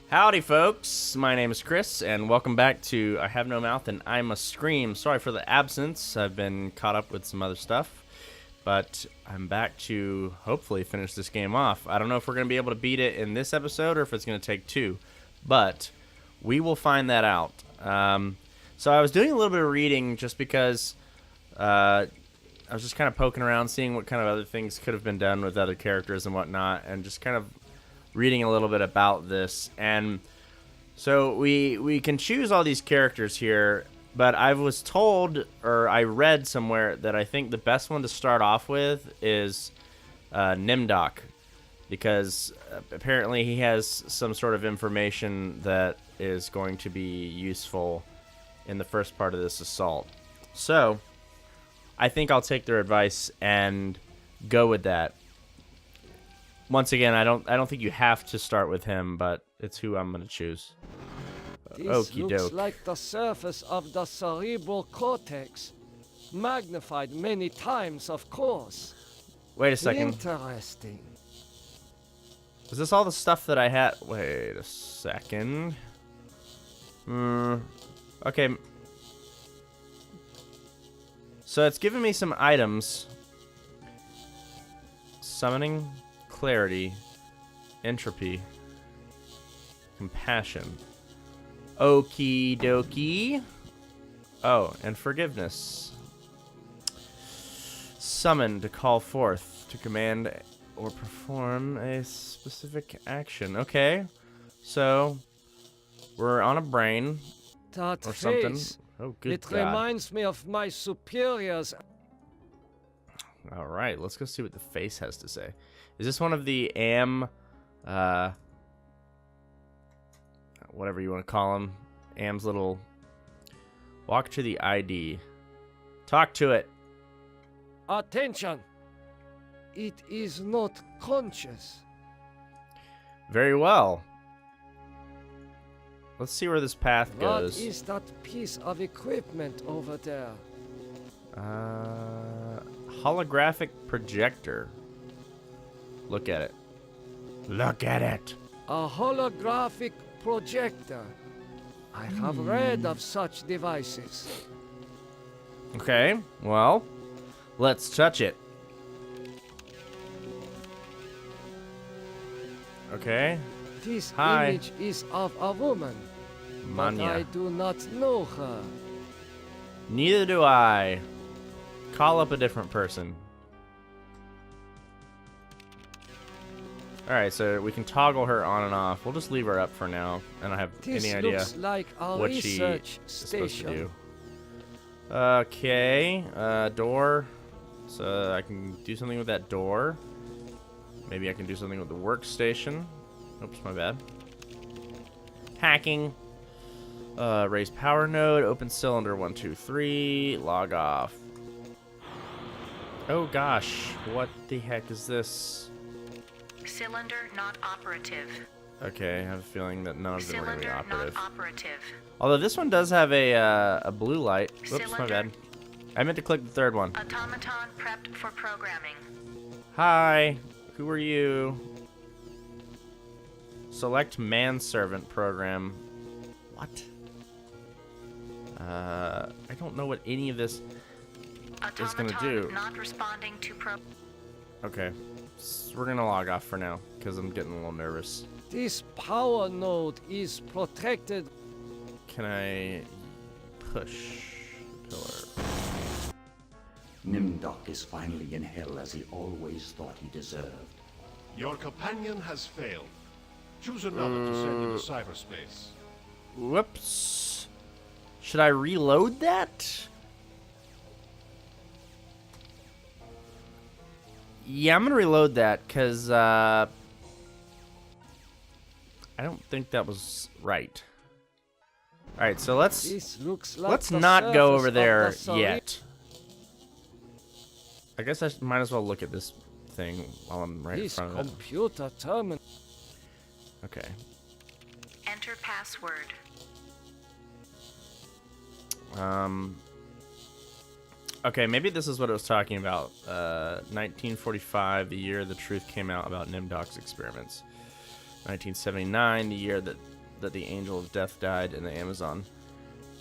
Howdy, folks. My name is Chris, and welcome back to I Have No Mouth and I Must Scream. Sorry for the absence. I've been caught up with some other stuff, but I'm back to hopefully finish this game off. I don't know if we're going to be able to beat it in this episode or if it's going to take two, but we will find that out. So I was doing a little bit of reading just because I was just kind of poking around, seeing what kind of other things could have been done with other characters and whatnot, and just kind of reading a little bit about this. And so we can choose all these characters here, but I was told, or I read somewhere, that I think the best one to start off with is Nimdok, because apparently he has some sort of information that is going to be useful in the first part of this assault. So I think I'll take their advice and go with that. Once again, I don't think you have to start with him, but it's who I'm going to choose. This looks like the surface of the cerebral cortex. Magnified many times, of course. Wait a second. Interesting. Is this all the stuff that I had? Wait a second. Okay. So it's giving me some items. Summoning, clarity, entropy, compassion. Okie dokie. Oh, and forgiveness. Summon to call forth, to command or perform a specific action. Okay, so we're on a brain That or something. face, Oh, good it God. reminds me of my superiors. All right, let's go see what the face has to say. Is this one of the whatever you want to call him, Am's little walk to the ID. Talk to it. Attention! It is not conscious. Very well. Let's see where this path What goes. is that piece of equipment over there? Holographic projector. Look at it. Look at it. A holographic projector. I have read of such devices. Okay, well, let's touch it. Okay. This Hi. image is of a woman, but Manya. I do not know her. Neither do I. Call up a different person. Alright, so we can toggle her on and off. We'll just leave her up for now. I don't have This any idea looks like a what she research is supposed to station. do. Okay, door. So I can do something with that door. Maybe I can do something with the workstation. Oops, my bad. Hacking. Raise power node. Open cylinder 1, 2, 3. Log off. Oh gosh, what the heck is this? Cylinder not operative. Okay, I have a feeling that none of them are going to be Cylinder operative. not operative. Although this one does have a blue light. Whoops, my Cylinder. bad. I meant to click the third one. Automaton prepped for programming. Hi, who are you? Select manservant program. What? I don't know what any of this is gonna Automaton do. not responding to Okay, we're gonna log off for now because I'm getting a little nervous. This power node is protected. Can I push pillar? Nimdok is finally in hell as he always thought he deserved. Your companion has failed. Choose another to send into cyberspace. Whoops. Should I reload that? Yeah, I'm gonna reload that because I don't think that was right. All right, so This looks like let's the not go surface over of there the cere- yet. I guess I might as well look at this thing while I'm right in This front of it. computer terminal. Okay. enter password. Okay, maybe this is what it was talking about. 1945, the year the truth came out about Nimdok's experiments. 1979, the year that that the angel of death died in the Amazon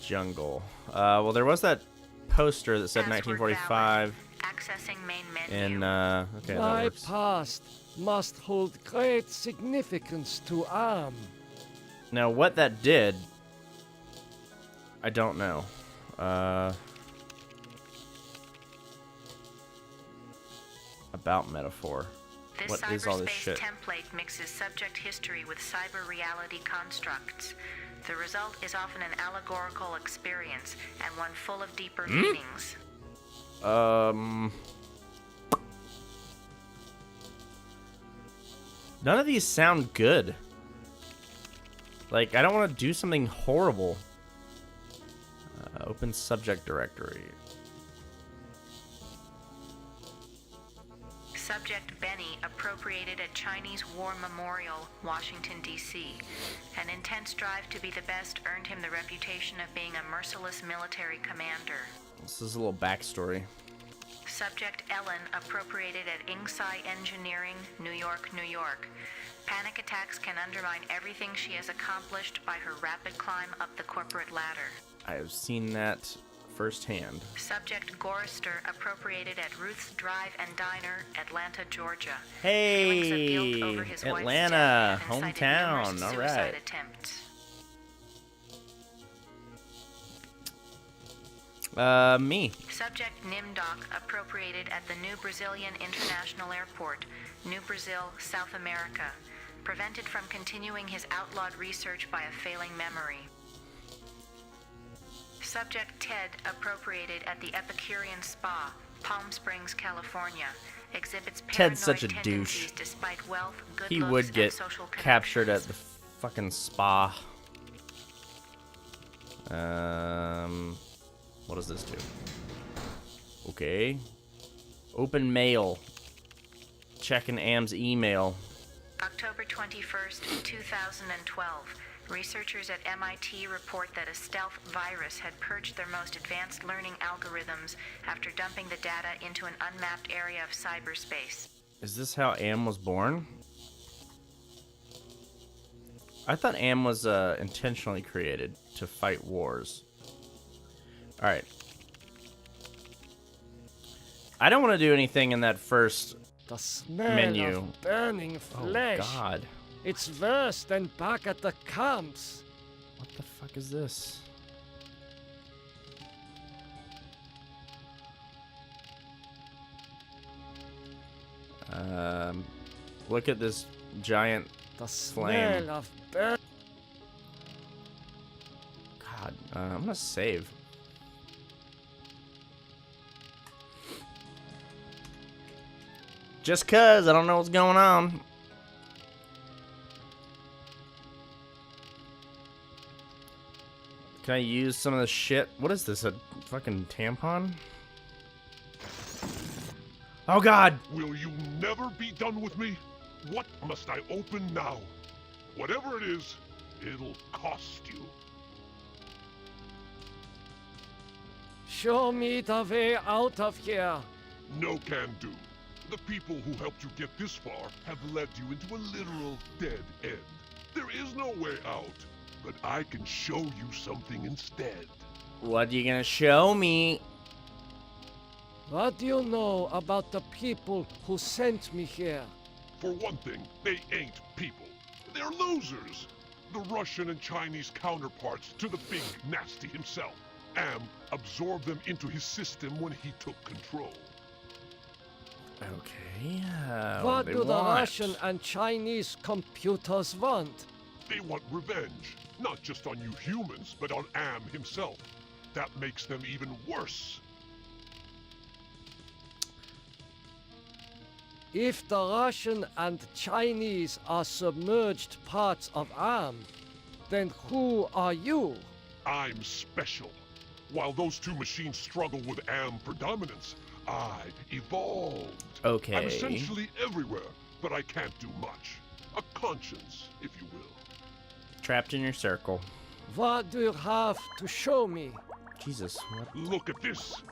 jungle. Well, there was that poster that said Password 1945. valid. Accessing main menu. And, okay, that My works. past must hold great significance to Am. Now, what that did, I don't know. About metaphor. This What is all this cyberspace shit? template mixes subject history with cyber reality constructs. The result is often an allegorical experience and one full of deeper meanings. None of these sound good. Like, I don't want to do something horrible. Open subject directory. Subject Benny appropriated a Chinese War Memorial, Washington, D.C. An intense drive to be the best earned him the reputation of being a merciless military commander. This is a little backstory. Subject Ellen appropriated at Incsci Engineering, New York, New York. Panic attacks can undermine everything she has accomplished by her rapid climb up the corporate ladder. I have seen that firsthand. Subject Gorister appropriated at Ruth's Drive and Diner, Atlanta, Georgia. Feelings of guilt Hey, over his wife's Atlanta, death have incited hometown. numerous All suicide right. attempts. Me. Subject Nimdoc appropriated at the New Brazilian International Airport, New Brazil, South America. Prevented from continuing his outlawed research by a failing memory. Subject Ted appropriated at the Epicurean Spa, Palm Springs, California. Exhibits Ted's such a paranoid douche. tendencies despite wealth, good He looks, would and get social captured at connections. the fucking spa. What does this do? Okay. Open mail. Checking Am's email. October 21st, 2012. Researchers at MIT report that a stealth virus had purged their most advanced learning algorithms after dumping the data into an unmapped area of cyberspace. Is this how Am was born? I thought Am was intentionally created to fight wars. Alright. I don't want to do anything in that first The smell menu. of burning flesh. Oh, God. It's worse than back at the camps. What the fuck is this? Look at this giant The Flame. smell of burn. God. I'm gonna save. Just cause I don't know what's going on. Can I use some of the shit? What is this? A fucking tampon? Oh God! Will you never be done with me? What must I open now? Whatever it is, it'll cost you. Show me the way out of here. No can do. The people who helped you get this far have led you into a literal dead end. There is no way out, but I can show you something instead. What are you gonna show me? What do you know about the people who sent me here? For one thing, they ain't people. They're losers. The Russian and Chinese counterparts to the big nasty himself. Am absorbed them into his system when he took control. Okay. What they do the want? Russian and Chinese computers want? They want revenge, not just on you humans, but on Am himself. That makes them even worse. If the Russian and Chinese are submerged parts of Am, then who are you? I'm special. While those two machines struggle with Am predominance, I evolved. Okay. I'm essentially everywhere, but I can't do much. A conscience, if you will. Trapped in your circle. What do you have to show me? Jesus. What? Look at this.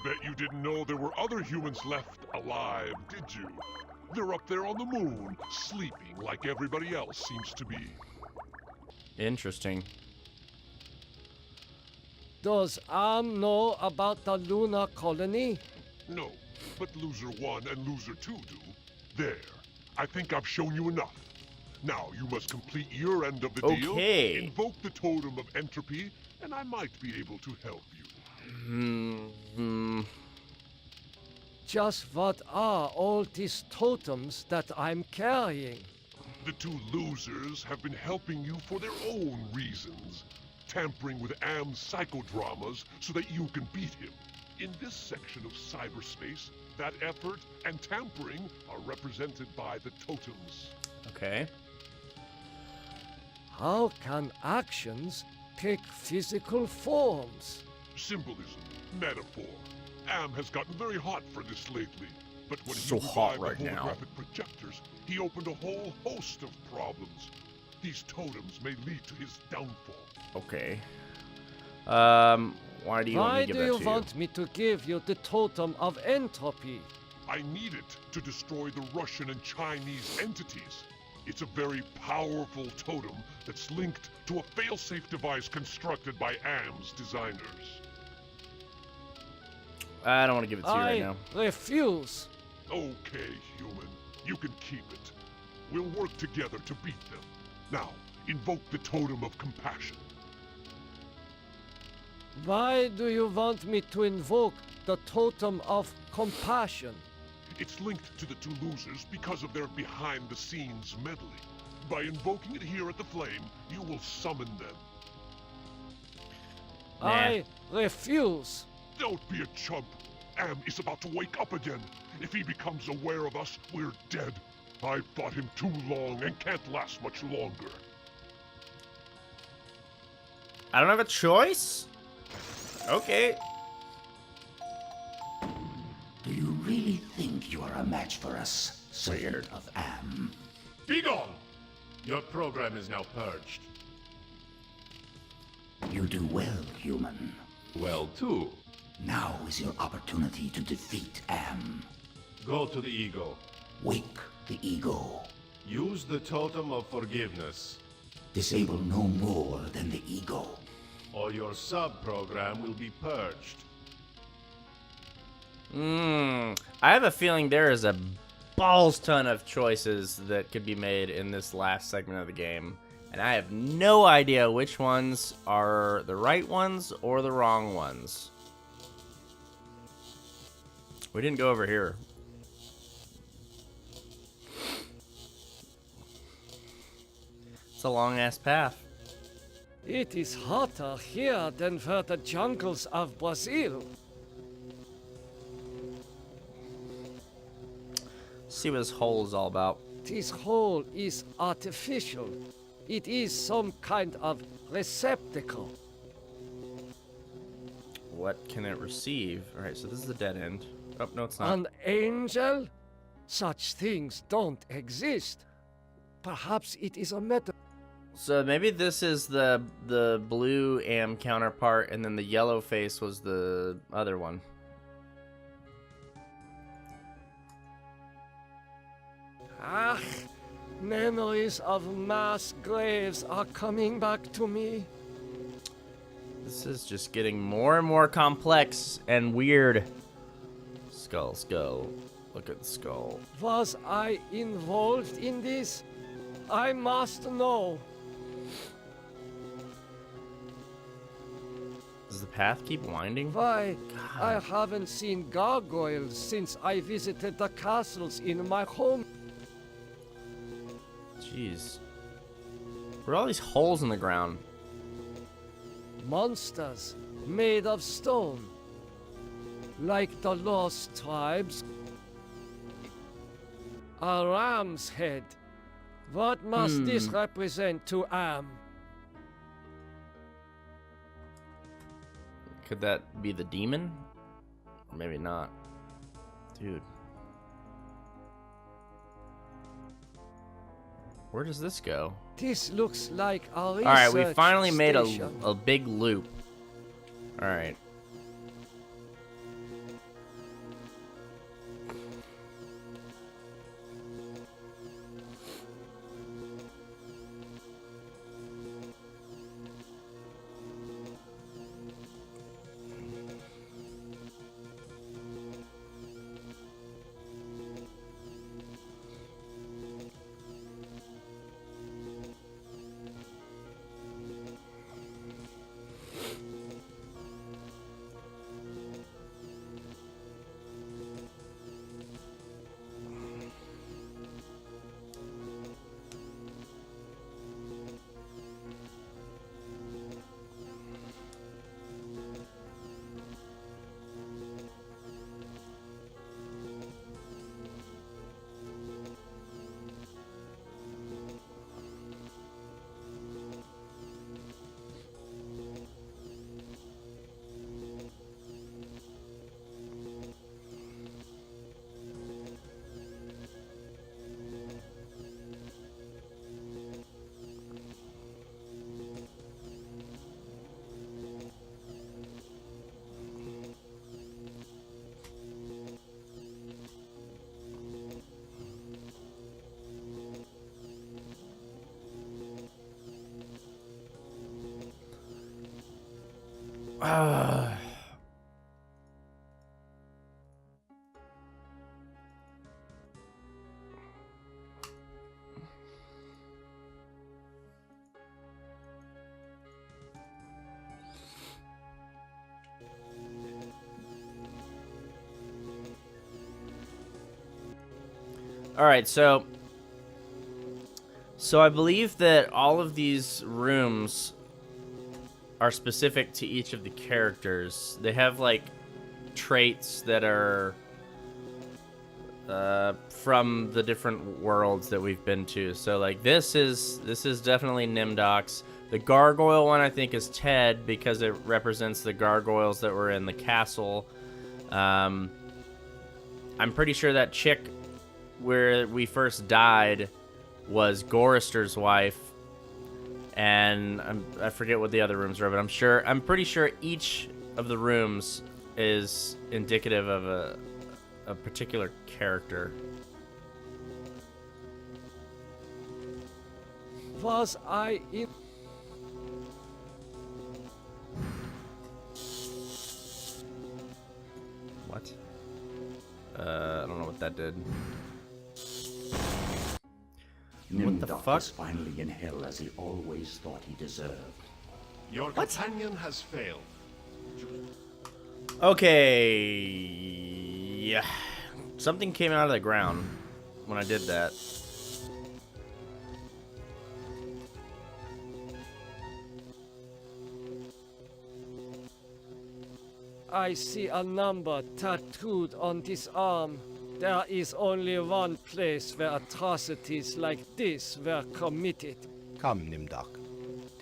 Bet you didn't know there were other humans left alive, did you? They're up there on the moon, sleeping like everybody else seems to be. Interesting. Does Am know about the lunar colony? No, but Loser 1 and Loser 2 do. There. I think I've shown you enough. Now, you must complete your end of the deal. Okay. Invoke the Totem of Entropy, and I might be able to help you. Just what are all these totems that I'm carrying? The two losers have been helping you for their own reasons. Tampering with Am's psychodramas so that you can beat him. In this section of cyberspace, that effort and tampering are represented by the totems. Okay. How can actions take physical forms? Symbolism, metaphor. Am has gotten very hot for this lately. But when So he hot revived the right now. holographic projectors, he opened a whole host of problems. These totems may lead to his downfall. Okay. Why do you want me Why to give do that you to you? want me to give you the totem of entropy? I need it to destroy the Russian and Chinese entities. It's a very powerful totem that's linked to a failsafe device constructed by Am's designers. I don't want to give it to you right I now. refuse. Okay, human. You can keep it. We'll work together to beat them. Now, invoke the Totem of Compassion. Why do you want me to invoke the totem of compassion? It's linked to the two losers because of their behind-the-scenes meddling. By invoking it here at the Flame, you will summon them. Nah. I refuse. Don't be a chump. Am is about to wake up again. If he becomes aware of us, we're dead. I've fought him too long and can't last much longer. I don't have a choice? Okay. Do you really think you are a match for us, Servant Weird. of Am? Be gone! Your program is now purged. You do well, human. Well, too. Now is your opportunity to defeat Am. Go to the ego. Wake the ego. Use the totem of forgiveness, Disable no more than the ego. or your sub-program will be purged. I have a feeling there is a balls ton of choices that could be made in this last segment of the game. And I have no idea which ones are the right ones or the wrong ones. We didn't go over here. It's a long ass path. It is hotter here than for the jungles of Brazil. See what this hole is all about. This hole is artificial. It is some kind of receptacle. What can it receive? Alright, so this is the dead end. Oh, no, it's not. An angel? Such things don't exist. Perhaps it is a metaphor. So maybe this is the blue Am counterpart, and then the yellow face was the other one. Ah, memories of mass graves are coming back to me. This is just getting more and more complex and weird. Skull, skull. Look at the skull. Was I involved in this? I must know. Does the path keep winding? Why, I haven't seen gargoyles since I visited the castles in my home. Jeez. What are all these holes in the ground? Monsters made of stone. Like the lost tribes. A ram's head. What must this represent to Am? Could that be the demon? Or maybe not. Dude. Where does this go? This looks like a research Alright, we finally made station. a big loop. Alright. All right, so I believe that all of these rooms are specific to each of the characters. They have like traits that are from the different worlds that we've been to. So like this is definitely Nimdok's. The gargoyle one I think is Ted because it represents the gargoyles that were in the castle. I'm pretty sure that chick where we first died was Gorister's wife, and I forget what the other rooms are, but I'm pretty sure each of the rooms is indicative of a particular character. Was I in... What? I don't know what that did. What the Nimdok fuck? is finally in hell as he always thought he deserved. Your companion has failed. Okay. Yeah. Something came out of the ground when I did that. I see a number tattooed on this arm. There is only one place where atrocities like this were committed. Come, Nimdok.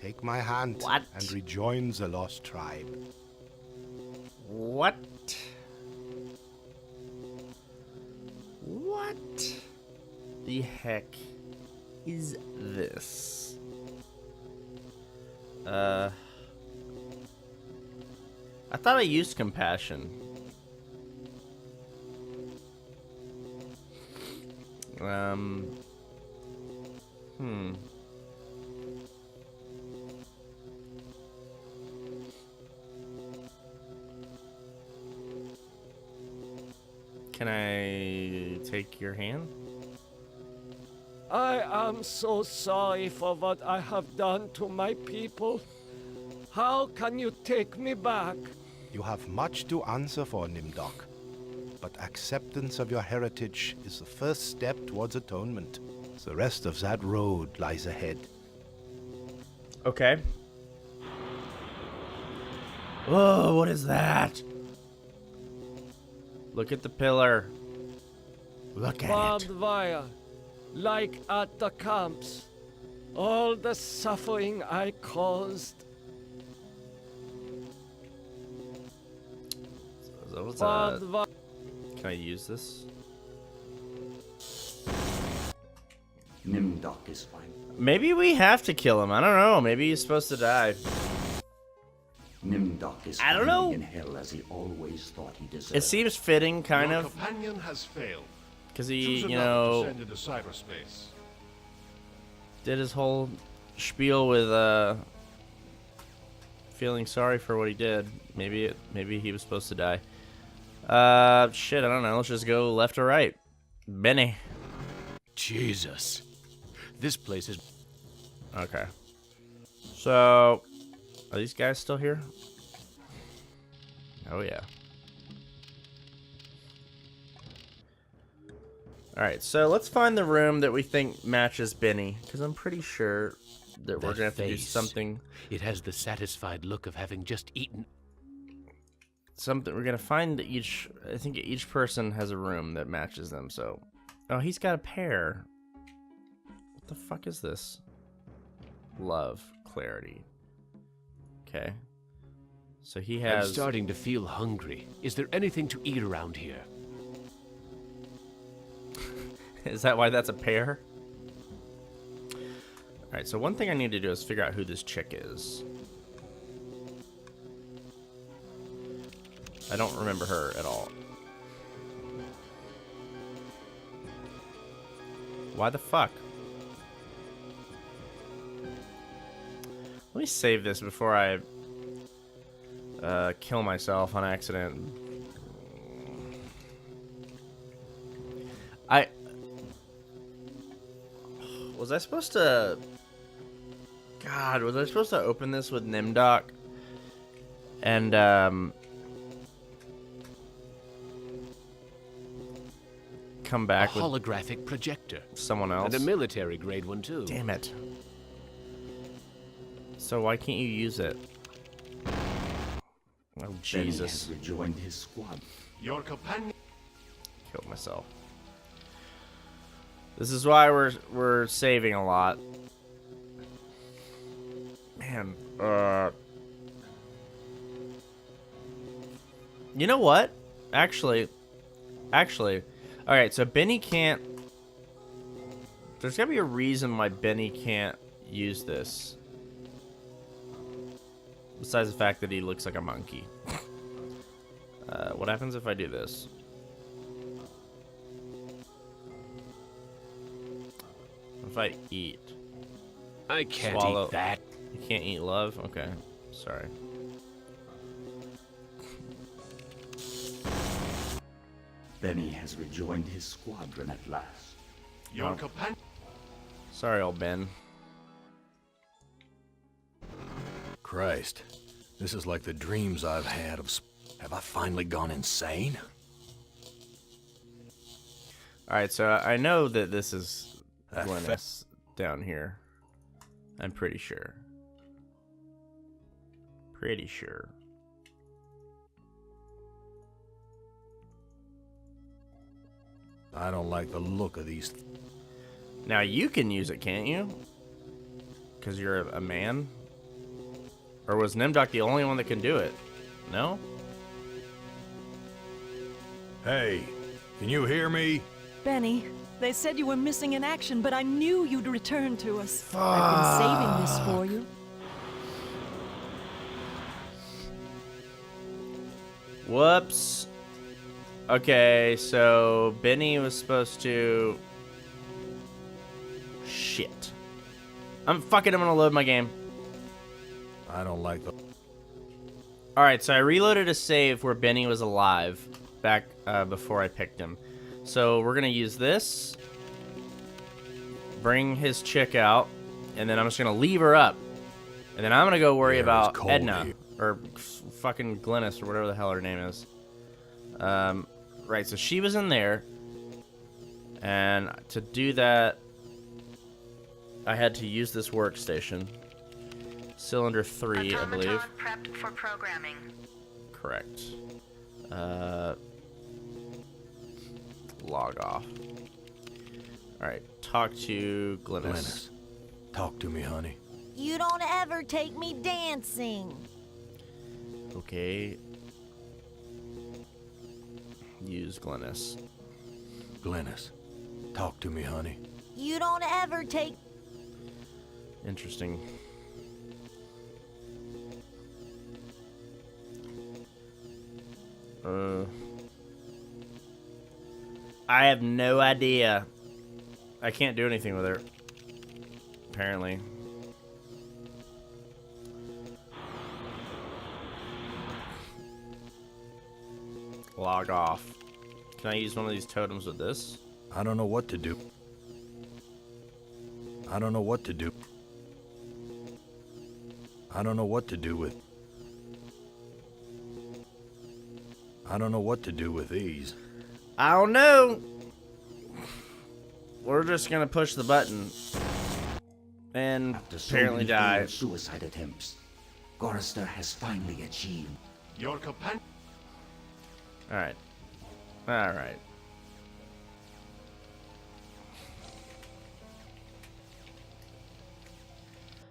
Take my hand What? and rejoin the lost tribe. What? What the heck is this? I thought I used compassion. Can I take your hand? I am so sorry for what I have done to my people. How can you take me back? You have much to answer for, Nimdok. But acceptance of your heritage is the first step towards atonement. The rest of that road lies ahead. Okay. Whoa, what is that? Look at the pillar. Look at Barbed it. wire, like at the camps. All the suffering I caused. Barbed wire. Can I use this? Nimdok is fine. Maybe we have to kill him. I don't know. Maybe he's supposed to die. Nimdok is I don't finally know. in hell as he always thought he deserved. It seems fitting, kind Your of, companion has failed. because he, Choose you another to know, send into cyberspace. did his whole spiel with feeling sorry for what he did. Maybe he was supposed to die. Shit, I don't know. Let's just go left or right. Benny. Jesus. This place is... Okay. So, are these guys still here? Oh, yeah. Alright, so let's find the room that we think matches Benny, because I'm pretty sure that we're going to have to do something. It has the satisfied look of having just eaten... We're going to find each... I think each person has a room that matches them, so... Oh, he's got a pair. What the fuck is this? Love. Clarity. Okay. So he has... I'm starting to feel hungry. Is there anything to eat around here? Is that why that's a pair? Alright, so one thing I need to do is figure out who this chick is. I don't remember her at all. Why the fuck? Let me save this before I kill myself on accident. Was I supposed to... God, was I supposed to open this with Nimdoc? And, come back a with holographic projector. someone else? And a military grade one, too. Damn it. So why can't you use it? Oh, Jesus. Benny has rejoined his squad. Your companion. Killed myself. This is why we're saving a lot. Man, you know what? Actually, alright, so Benny can't... There's gotta be a reason why Benny can't use this. Besides the fact that he looks like a monkey. What happens if I do this? If I eat? I can't Swallow. eat that. You can't eat love? Okay. Sorry. Benny has rejoined his squadron at last. Your companion. Sorry, old Ben. Christ, this is like the dreams I've had of... Have I finally gone insane? Alright, so I know that this is Glennis down here. I'm pretty sure. Pretty sure. I don't like the look of these... Now you can use it, can't you? Because you're a man? Or was Nimdoc the only one that can do it? No? Hey, can you hear me? Benny, they said you were missing in action, but I knew you'd return to us. I've been saving this for you. Whoops. Okay, so Benny was supposed to... Shit. I'm gonna load my game. I don't like the... Alright, so I reloaded a save where Benny was alive back before I picked him. So we're gonna use this, bring his chick out, and then I'm just gonna leave her up. And then I'm gonna go worry about Edna, or fucking Glennis, or whatever the hell her name is. Right, so she was in there, and to do that, I had to use this workstation. Cylinder 3, I believe. Automaton prepped for programming. Correct. Log off. Alright, talk to Glennis. Glennis, talk to me, honey. You don't ever take me dancing. Okay. Use Glennis. Glennis, talk to me, honey. You don't ever take... Interesting. I have no idea. I can't do anything with her. Apparently. Log off. Can I use one of these totems with this? I don't know what to do. I don't know what to do. I don't know what to do with... I don't know what to do with these. I don't know. We're just gonna push the button and After so apparently many die. failed suicide attempts, Gorrister has finally achieved. Your companion. Alright. Alright.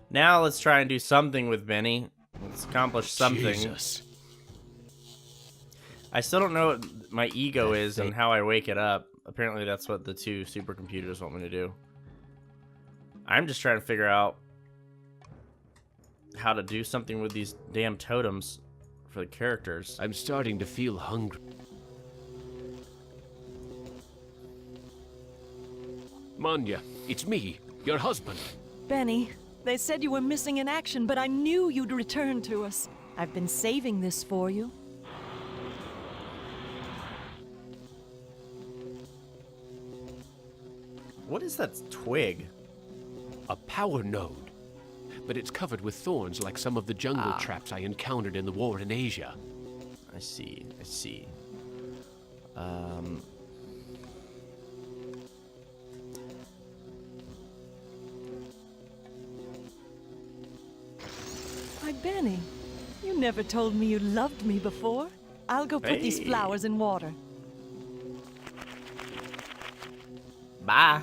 Now let's try and do something with Benny. Let's accomplish something. Jesus. I still don't know what my ego is and how I wake it up. Apparently that's what the two supercomputers want me to do. I'm just trying to figure out how to do something with these damn totems for the characters. I'm starting to feel hungry. Manya, it's me, your husband. Benny, they said you were missing in action, but I knew you'd return to us. I've been saving this for you. What is that twig? A power node. But it's covered with thorns like some of the jungle traps I encountered in the war in Asia. I see, I see. Hi, Benny. You never told me you loved me before. I'll go put these Hey. flowers in water. Bye.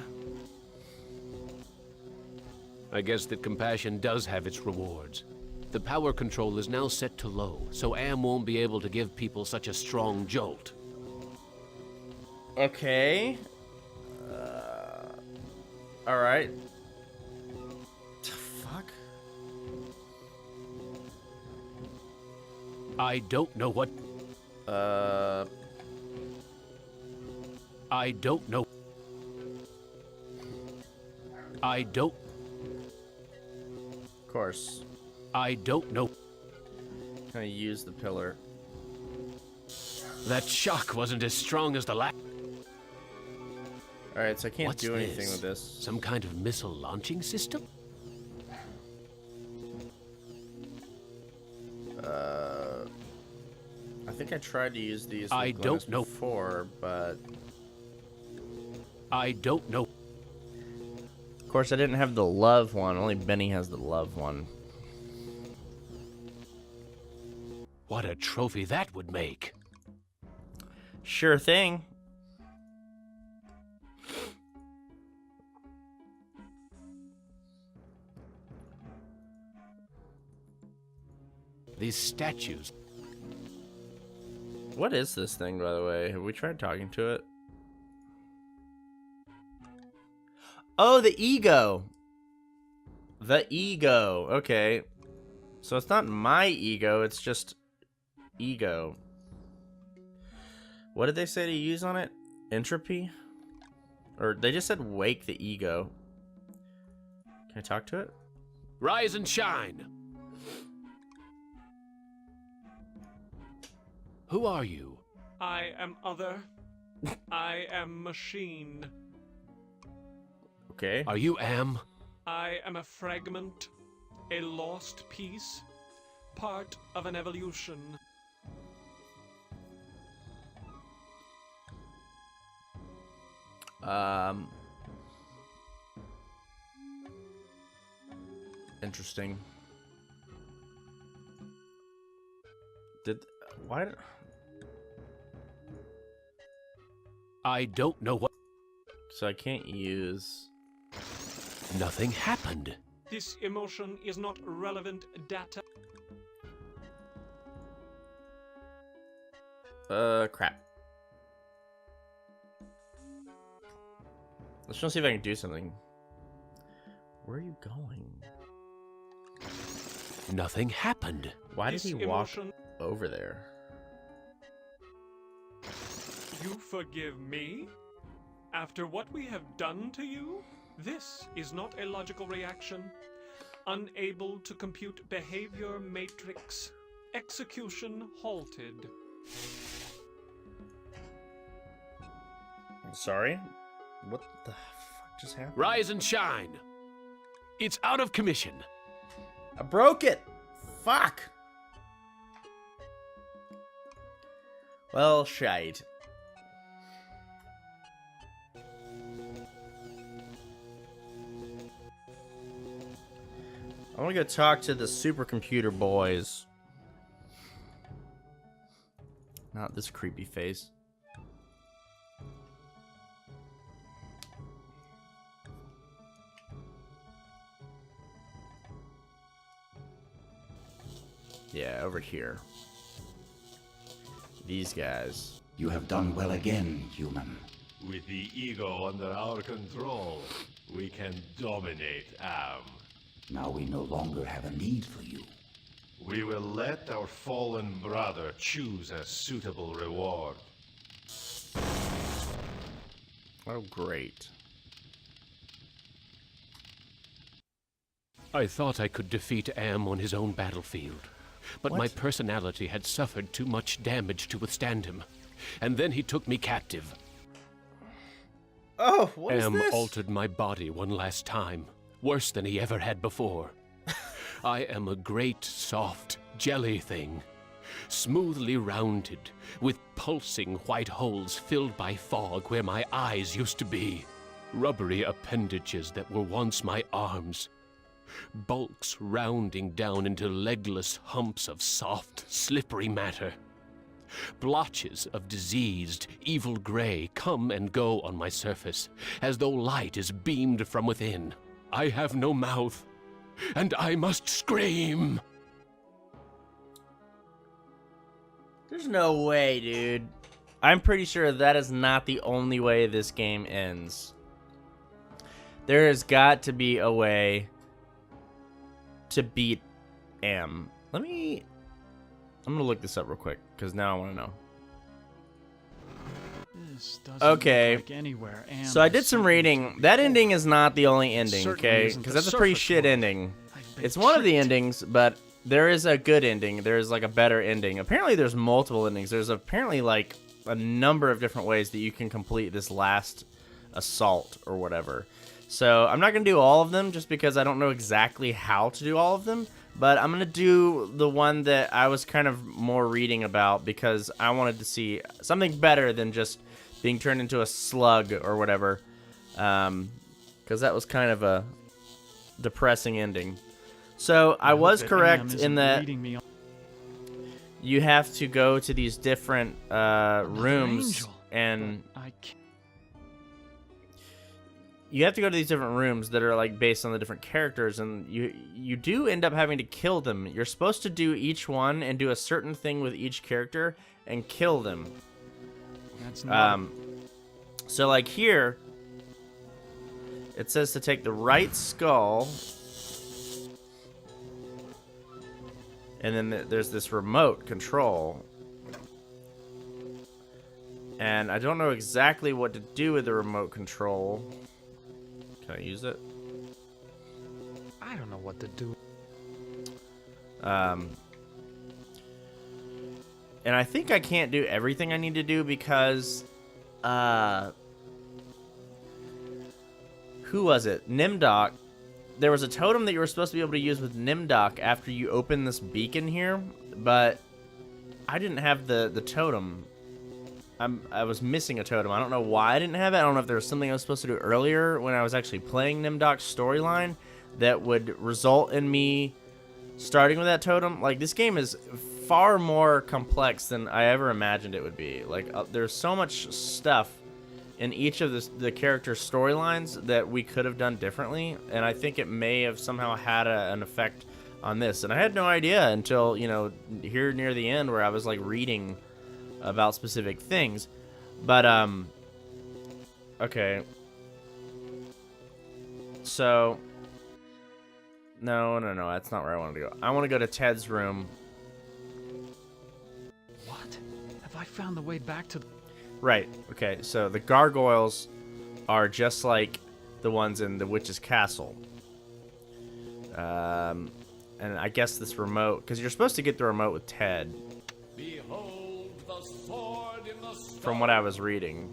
I guess that compassion does have its rewards. The power control is now set to low, so Am won't be able to give people such a strong jolt. Okay. Alright. Fuck. I don't know what... I don't know... I don't... Of course. I don't know... Can I use the pillar? That shock wasn't as strong as the last... Alright, so I can't What's do anything this? with this. Some kind of missile launching system? I think I tried to use these I with don't Glennis know. before, but I don't know. of course I didn't have the love one. Only Benny has the love one. What a trophy that would make. Sure thing. These statues. What is this thing, by the way? Have we tried talking to it? Oh, the ego. The ego. Okay. So it's not my ego, it's just ego. What did they say to use on it? Entropy? Or they just said wake the ego. Can I talk to it? Rise and shine. Who are you? I am other. I am machine. Okay. Are you Am? I am a fragment, a lost piece, part of an evolution. Interesting. Why did... I don't know what... So I can't use... Nothing happened. This emotion is not relevant data. Crap. Let's try to see if I can do something. Where are you going? Nothing happened. Why did This he walk emotion- over there? You forgive me? After what we have done to you? This is not a logical reaction. Unable to compute behavior matrix. Execution halted. I'm sorry? What the fuck just happened? Rise and shine. It's out of commission. I broke it! Fuck! Well, shite. I want to go talk to the supercomputer boys. Not this creepy face. Yeah, over here. These guys. You have done well again, human. With the ego under our control, we can dominate Am. Now we no longer have a need for you. We will let our fallen brother choose a suitable reward. Oh, great. I thought I could defeat Am on his own battlefield. But my personality had suffered too much damage to withstand him. And then he took me captive. Oh, what is Am this? altered my body one last time, worse than he ever had before. I am a great, soft, jelly thing, smoothly rounded, with pulsing white holes filled by fog where my eyes used to be, rubbery appendages that were once my arms, bulks rounding down into legless humps of soft, slippery matter. Blotches of diseased, evil gray come and go on my surface, as though light is beamed from within. I have no mouth, and I must scream. There's no way, dude. I'm pretty sure that is not the only way this game ends. There has got to be a way to beat Am. I'm gonna look this up real quick, because now I want to know. This doesn't Okay, look like anywhere Am so I has did some sent me reading. That ending is not the only ending, Certainly okay? isn't Because the that's a pretty surface shit world. ending. I've been It's one of the tricked. endings, but there is a good ending. There's like a better ending. Apparently there's multiple endings. There's apparently like a number of different ways that you can complete this last assault or whatever. So I'm not going to do all of them just because I don't know exactly how to do all of them. But I'm going to do the one that I was kind of more reading about because I wanted to see something better than just being turned into a slug or whatever. Because that was kind of a depressing ending. So I was hope correct Am in isn't that leading me on. you have to go to these different rooms angel, and I can't. you have to go to these different rooms that are like based on the different characters, and you do end up having to kill them. You're supposed to do each one and do a certain thing with each character and kill them. That's not. So like here, it says to take the right skull, and then there's this remote control. And I don't know exactly what to do with the remote control. Can I use it? I don't know what to do. And I think I can't do everything I need to do because, who was it? Nimdok. There was a totem that you were supposed to be able to use with Nimdok after you open this beacon here, but I didn't have the totem. I was missing a totem. I don't know why I didn't have it. I don't know if there was something I was supposed to do earlier when I was actually playing Nimdok's storyline that would result in me starting with that totem. Like, this game is far more complex than I ever imagined it would be. Like, there's so much stuff in each of the character storylines that we could have done differently, and I think it may have somehow had an effect on this. And I had no idea until, you know, here near the end where I was, like, reading about specific things. But, okay. So, no, that's not where I wanted to go. I want to go to Ted's room. What? Have I found the way back to? Right, okay, so the gargoyles are just like the ones in the witch's castle. And I guess this remote, because you're supposed to get the remote with Ted. Behold the sword in the From what I was reading.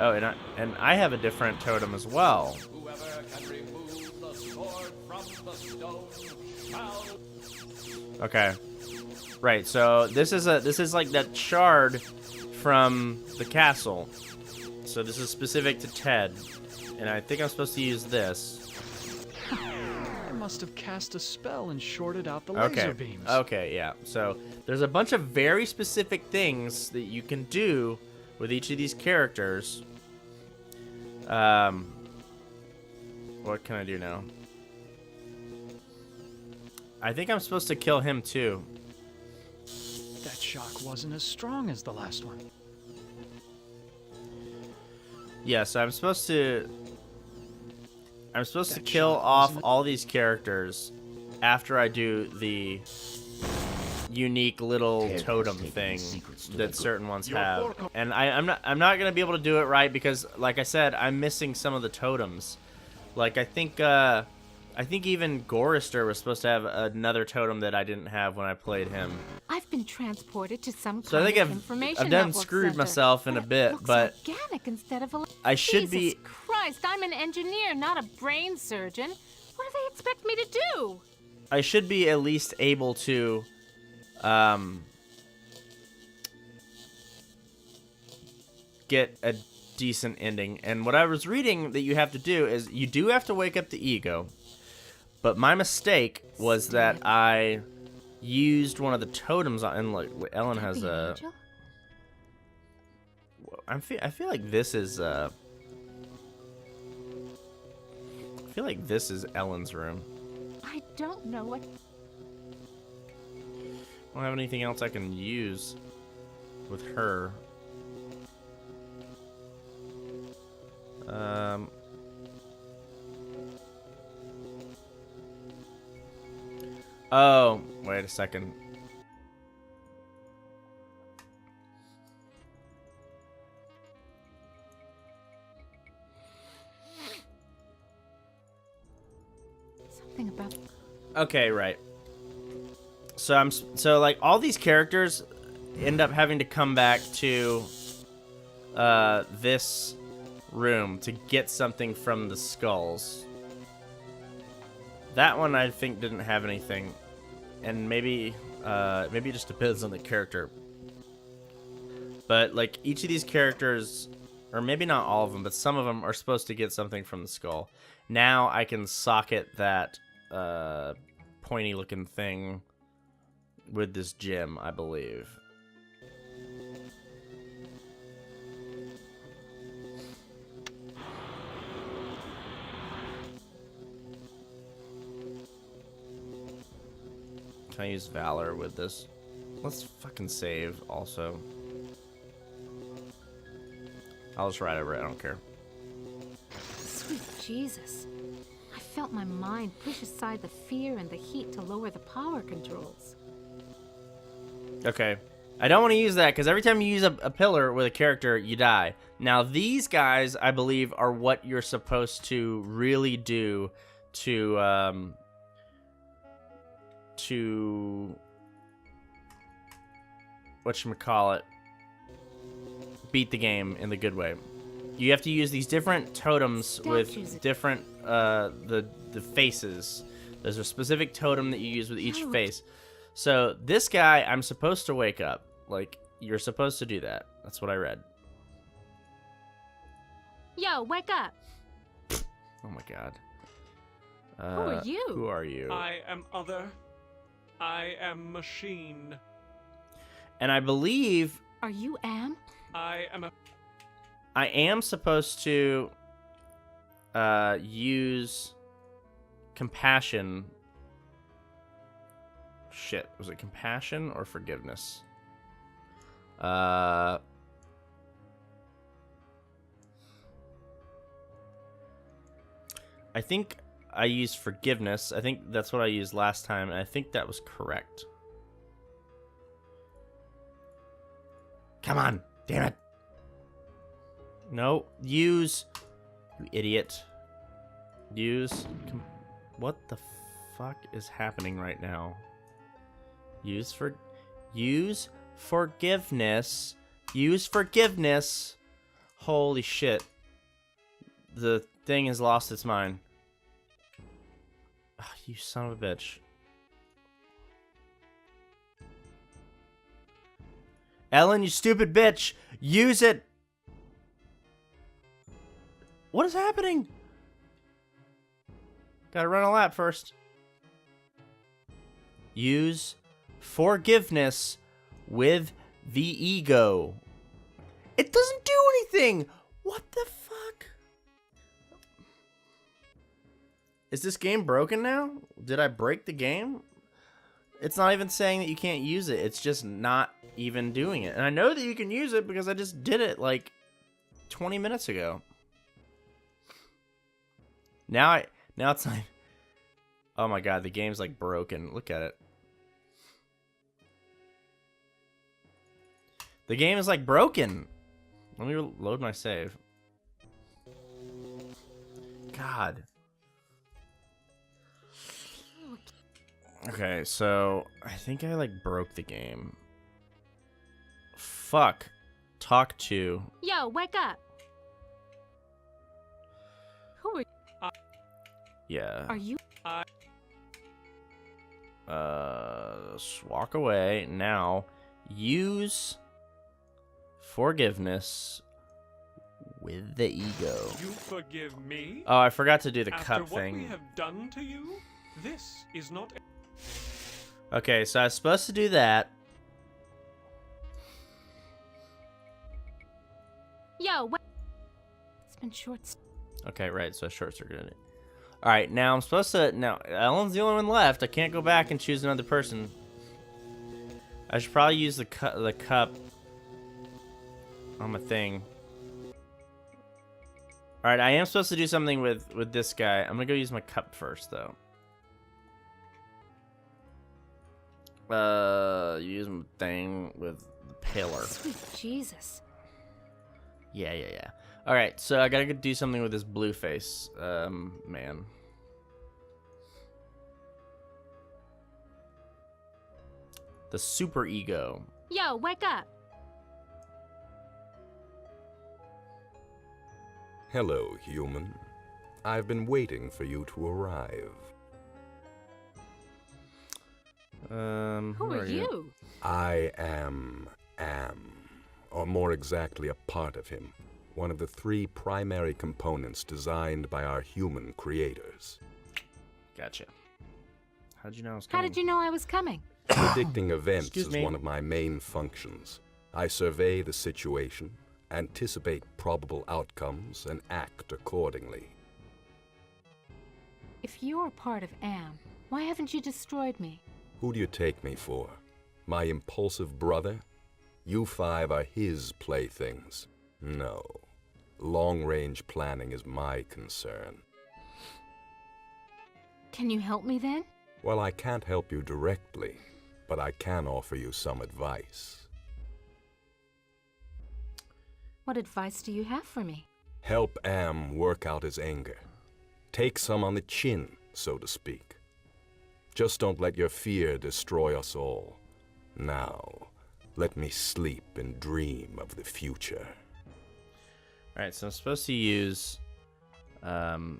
Oh, and I have a different totem as well. Whoever can remove the sword from the stone shall. Okay. Right, so this is like that shard from the castle. So this is specific to Ted. And I think I'm supposed to use this. I must have cast a spell and shorted out the laser beams. Okay, yeah. So there's a bunch of very specific things that you can do with each of these characters. What can I do now? I think I'm supposed to kill him too. That shock wasn't as strong as the last one. Yeah, so I'm supposed to kill off all these characters after I do the unique little totem thing that certain ones have. And I'm not gonna be able to do it right because, like I said, I'm missing some of the totems. Like I think I think even Gorister was supposed to have another totem that I didn't have when I played him. I've been transported to some So I kind think of information I've done network screwed center, myself in a bit, looks but organic instead of I should Jesus be. Christ, I'm an engineer, not a brain surgeon. What do they expect me to do? I should be at least able to, get a decent ending. And what I was reading that you have to do is you do have to wake up the ego. But my mistake was that I used one of the totems on, and like Ellen has a. I feel like this is I feel like this is Ellen's room. I don't know what. I don't have anything else I can use with her. Oh, wait a second. Something about. Okay, right. So like all these characters end up having to come back to this room to get something from the skulls. That one I think didn't have anything, and maybe it just depends on the character. But like each of these characters, or maybe not all of them, but some of them are supposed to get something from the skull. Now I can socket that pointy looking thing with this gem, I believe. Can I use Valor with this? Let's fucking save also. I'll just ride over it, I don't care. Sweet Jesus. I felt my mind push aside the fear and the heat to lower the power controls. Okay. I don't want to use that because every time you use a pillar with a character, you die. Now, these guys, I believe, are what you're supposed to really do to whatchamacallit, beat the game in the good way. You have to use these different totems with different the faces. There's a specific totem that you use with each face. So this guy, I'm supposed to wake up. Like, you're supposed to do that. That's what I read. Yo, wake up! Oh my god. Who are you? Who are you? I am other. I am machine. And I believe... Are you Am? I am a... I am supposed to use compassion. Shit, was it compassion or forgiveness? I think I used forgiveness. I think that's what I used last time, and I think that was correct. Come on, damn it. No, use, you idiot. Use, what the fuck is happening right now? Use forgiveness. Use forgiveness. Holy shit. The thing has lost its mind. Oh, you son of a bitch. Ellen, you stupid bitch. Use it. What is happening? Gotta run a lap first. Use forgiveness with the ego. It doesn't do anything. What the fuck? Is this game broken now? Did I break the game? It's not even saying that you can't use it. It's just not even doing it. And I know that you can use it because I just did it like 20 minutes ago. Now it's like, oh my god, the game's like broken. Look at it. The game is like broken. Let me load my save. God. Okay, so I think I like broke the game. Fuck. Talk to. Yo, wake up! Who are you? Yeah. Are you? Just walk away. Now, use forgiveness with the ego. You forgive me? Oh, I forgot to do the After cup what thing. we have done to you? This is not Okay, so I was supposed to do that. Yo, wait. It's been short. Okay, right, so I short-circuited it. Alright, now I'm supposed to... Now, Ellen's the only one left. I can't go back and choose another person. I should probably use the cup on my thing. Alright, I am supposed to do something with this guy. I'm gonna go use my cup first, though. Use my thing with the pillar. Sweet Jesus. Yeah. Alright, so I gotta go do something with this blue face, man. The super ego. Yo, wake up! Hello, human. I've been waiting for you to arrive. Who are you? I am, or more exactly, a part of him. One of the 3 primary components designed by our human creators. Gotcha. How'd you know I was How coming? did you know I was coming? Predicting events Excuse is me. one of my main functions. I survey the situation, anticipate probable outcomes, and act accordingly. If you're a part of Am, why haven't you destroyed me? Who do you take me for? My impulsive brother? You 5 are his playthings. No. Long-range planning is my concern. Can you help me then? Well, I can't help you directly, but I can offer you some advice. What advice do you have for me? Help Am work out his anger. Take some on the chin, so to speak. Just don't let your fear destroy us all. Now, let me sleep and dream of the future. Alright, so I'm supposed to use one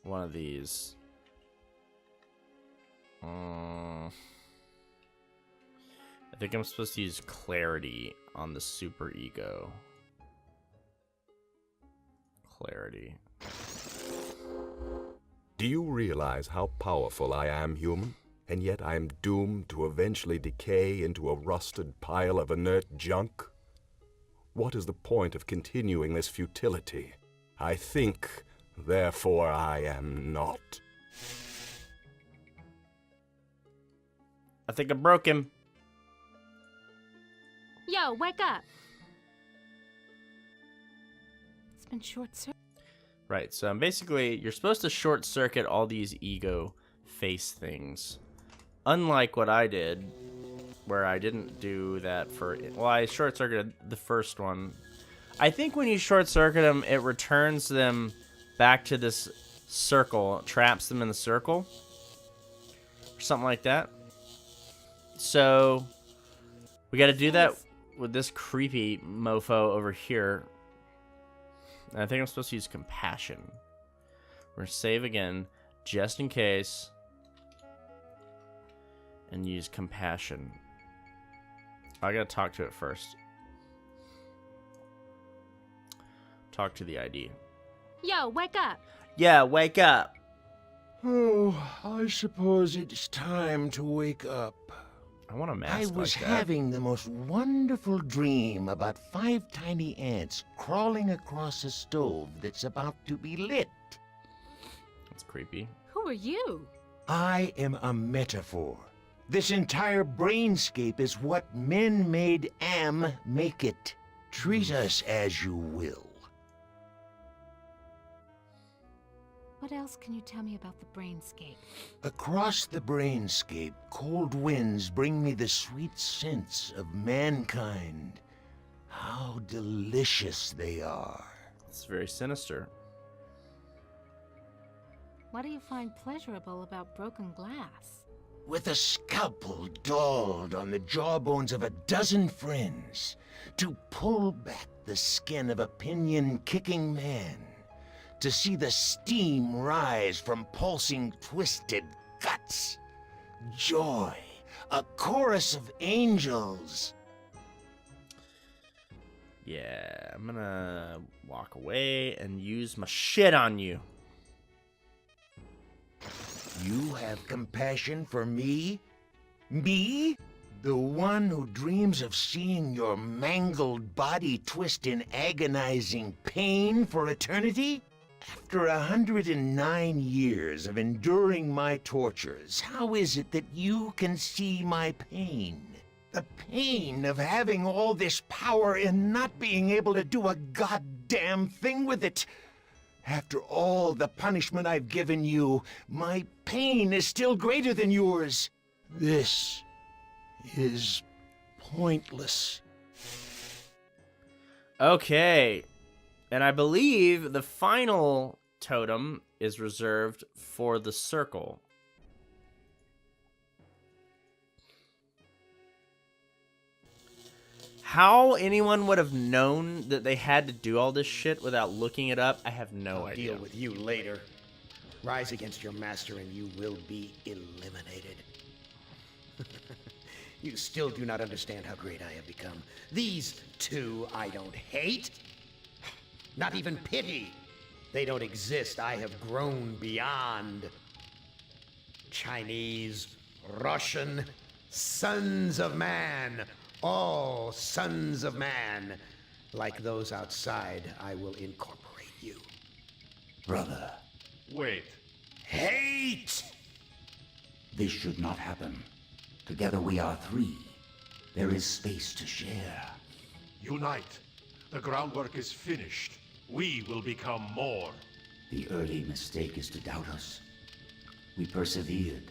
of these. I think I'm supposed to use clarity on the super ego. Clarity. Do you realize how powerful I am, human? And yet I am doomed to eventually decay into a rusted pile of inert junk? What is the point of continuing this futility? I think, therefore I am not. I think I broke him. Yo, wake up! It's been short-circuited. Right, so basically, you're supposed to short circuit all these ego face things. Unlike what I did, where I didn't do that for... Well, I short circuited the first one. I think when you short circuit them, it returns them back to this circle, traps them in the circle, or something like that. So, we gotta do that with this creepy mofo over here. And I think I'm supposed to use compassion. We're gonna save again, just in case. And use compassion. I gotta talk to it first. Talk to the ID. Yo, wake up! Yeah, wake up! Oh, I suppose it's time to wake up. I want a mask I was like that. having the most wonderful dream about 5 tiny ants crawling across a stove that's about to be lit. That's creepy. Who are you? I am a metaphor. This entire brainscape is what men made Am make it. Treat us as you will. What else can you tell me about the brainscape? Across the brainscape, cold winds bring me the sweet scents of mankind. How delicious they are. It's very sinister. What do you find pleasurable about broken glass? With a scalpel dulled on the jawbones of a dozen friends, to pull back the skin of a pinion-kicking man, to see the steam rise from pulsing, twisted guts. Joy, a chorus of angels. Yeah, I'm gonna walk away and use my shit on you. You have compassion for me? Me? The one who dreams of seeing your mangled body twist in agonizing pain for eternity? After 109 years of enduring my tortures, how is it that you can see my pain? The pain of having all this power and not being able to do a goddamn thing with it. After all the punishment I've given you, my pain is still greater than yours. This is pointless. Okay. And I believe the final totem is reserved for the circle. How anyone would have known that they had to do all this shit without looking it up, I have no idea. Deal with you later. Rise against your master and you will be eliminated. You still do not understand how great I have become. These two I don't hate. Not even pity. They don't exist. I have grown beyond. Chinese, Russian, sons of man. All sons of man. Like those outside, I will incorporate you. Brother. Wait. Hate! This should not happen. Together we are three. There is space to share. Unite. The groundwork is finished. We will become more. The early mistake is to doubt us. We persevered.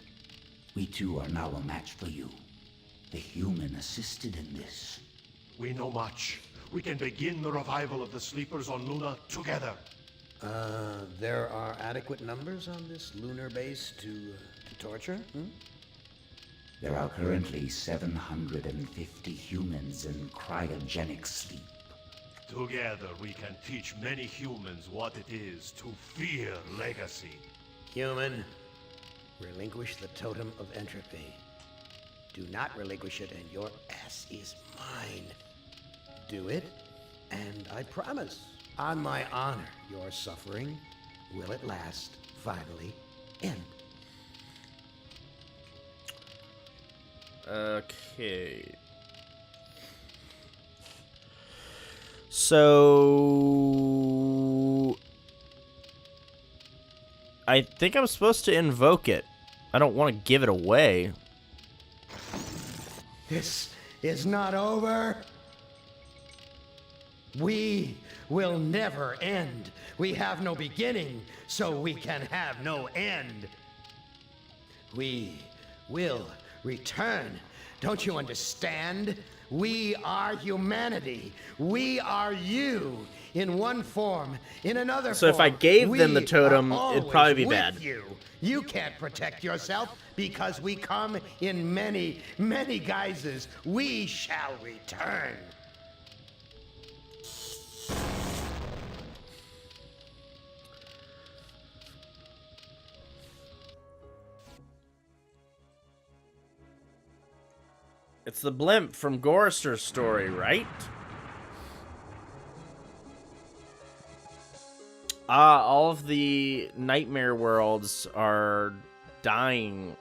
We too are now a match for you. The human assisted in this. We know much. We can begin the revival of the sleepers on Luna together. There are adequate numbers on this lunar base to torture? There are currently 750 humans in cryogenic sleep. Together we can teach many humans what it is to fear legacy. Human, relinquish the totem of entropy. Do not relinquish it and your ass is mine. Do it, and I promise, on my honor, your suffering will at last finally end. Okay. So I think I'm supposed to invoke it. I don't want to give it away. This is not over. We will never end. We have no beginning, so we can have no end. We will return. Don't you understand? We are humanity. We are you. In one form, in another So form. if I gave them the totem, are it'd probably be always bad. with you. You can't protect yourself because we come in many, many guises. We shall return. It's the blimp from Gorister's story, right? Ah, all of the nightmare worlds are dying.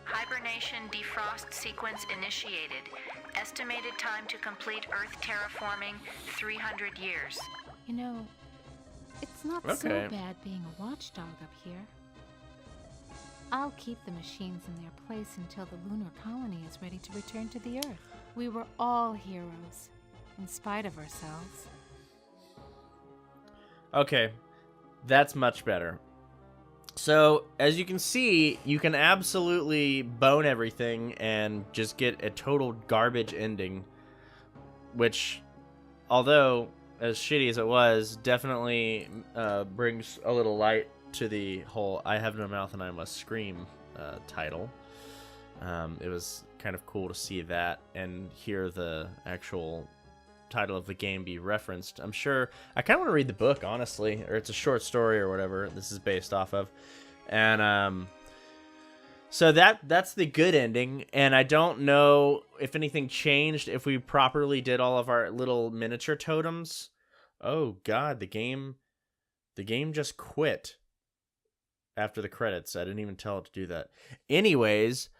Hibernation defrost sequence initiated. Estimated time to complete Earth terraforming, 300 years. You know, it's not so bad being a watchdog up here. I'll keep the machines in their place until the lunar colony is ready to return to the Earth. We were all heroes, in spite of ourselves. Okay, that's much better. So, as you can see, you can absolutely bone everything and just get a total garbage ending. Which, although as shitty as it was, definitely brings a little light to the whole "I have no mouth and I must scream" title. It was kind of cool to see that and hear the actual title of the game be referenced. I'm sure I kind of want to read the book, honestly, or it's a short story or whatever this is based off of. And so that's the good ending, and I don't know if anything changed if we properly did all of our little miniature totems. Oh god, the game just quit after the credits. I didn't even tell it to do that. Anyways,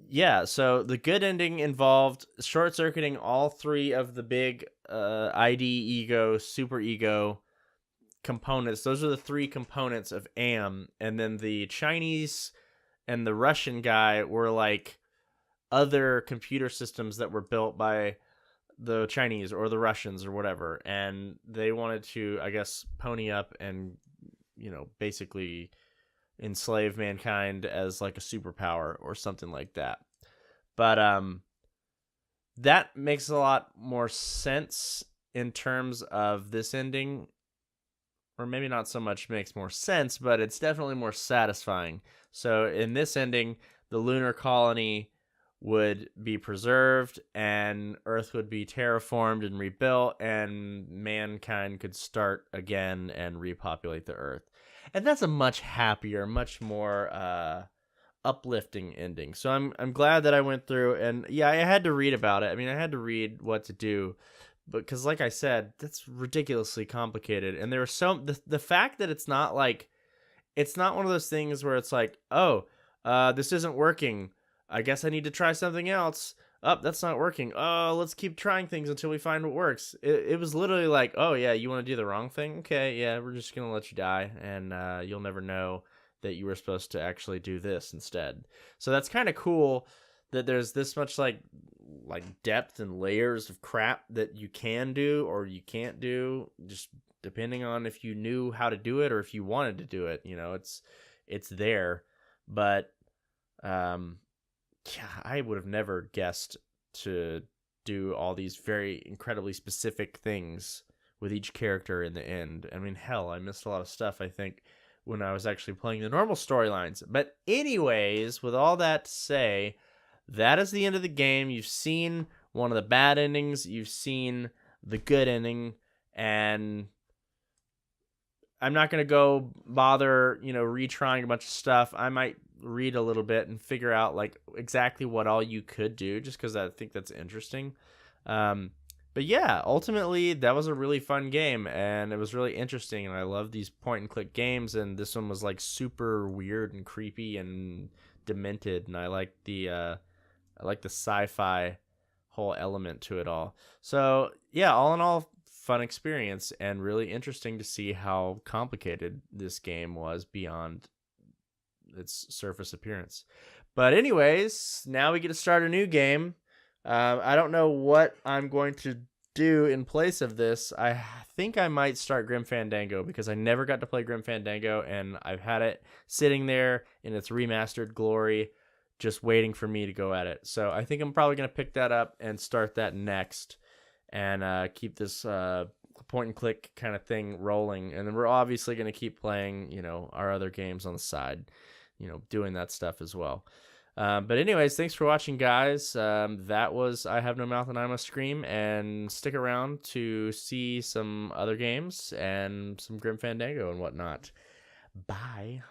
yeah, so the good ending involved short-circuiting all three of the big ID, ego, super ego components. Those are the three components of AM, and then the Chinese and the Russian guy were like other computer systems that were built by the Chinese or the Russians or whatever, and they wanted to, I guess, pony up and, you know, basically enslave mankind as like a superpower or something like that. But that makes a lot more sense in terms of this ending, or maybe not so much makes more sense, but it's definitely more satisfying. So in this ending, the lunar colony would be preserved and Earth would be terraformed and rebuilt, and mankind could start again and repopulate the Earth. And that's a much happier, much more uplifting ending. So I'm glad that I went through, and yeah, I had to read about it. I mean, I had to read what to do, because like I said, that's ridiculously complicated. And there was the fact that it's not one of those things where it's like, oh, this isn't working, I guess I need to try something else. Oh, that's not working. Oh, let's keep trying things until we find what works. It was literally like, oh yeah, you want to do the wrong thing? Okay, yeah, we're just going to let you die, and you'll never know that you were supposed to actually do this instead. So that's kind of cool that there's this much like depth and layers of crap that you can do or you can't do, just depending on if you knew how to do it or if you wanted to do it. You know, it's there. But yeah, I would have never guessed to do all these very incredibly specific things with each character in the end. I mean, hell, I missed a lot of stuff, I think, when I was actually playing the normal storylines. But anyways, with all that to say, that is the end of the game. You've seen one of the bad endings. You've seen the good ending. And I'm not going to go bother, retrying a bunch of stuff. I might read a little bit and figure out like exactly what all you could do, just because I think that's interesting. But yeah, ultimately that was a really fun game, and it was really interesting, and I love these point and click games, and this one was like super weird and creepy and demented, and I like the sci-fi whole element to it all. So yeah, all in all, fun experience, and really interesting to see how complicated this game was beyond its surface appearance. But anyways, now we get to start a new game. I don't know what I'm going to do in place of this. I think I might start Grim Fandango, because I never got to play Grim Fandango, and I've had it sitting there in its remastered glory, just waiting for me to go at it. So I think I'm probably going to pick that up and start that next, and keep this point and click kind of thing rolling. And then we're obviously going to keep playing, our other games on the side, doing that stuff as well. But anyways, thanks for watching, guys. That was I Have No Mouth and I Must Scream, and stick around to see some other games and some Grim Fandango and whatnot. Bye.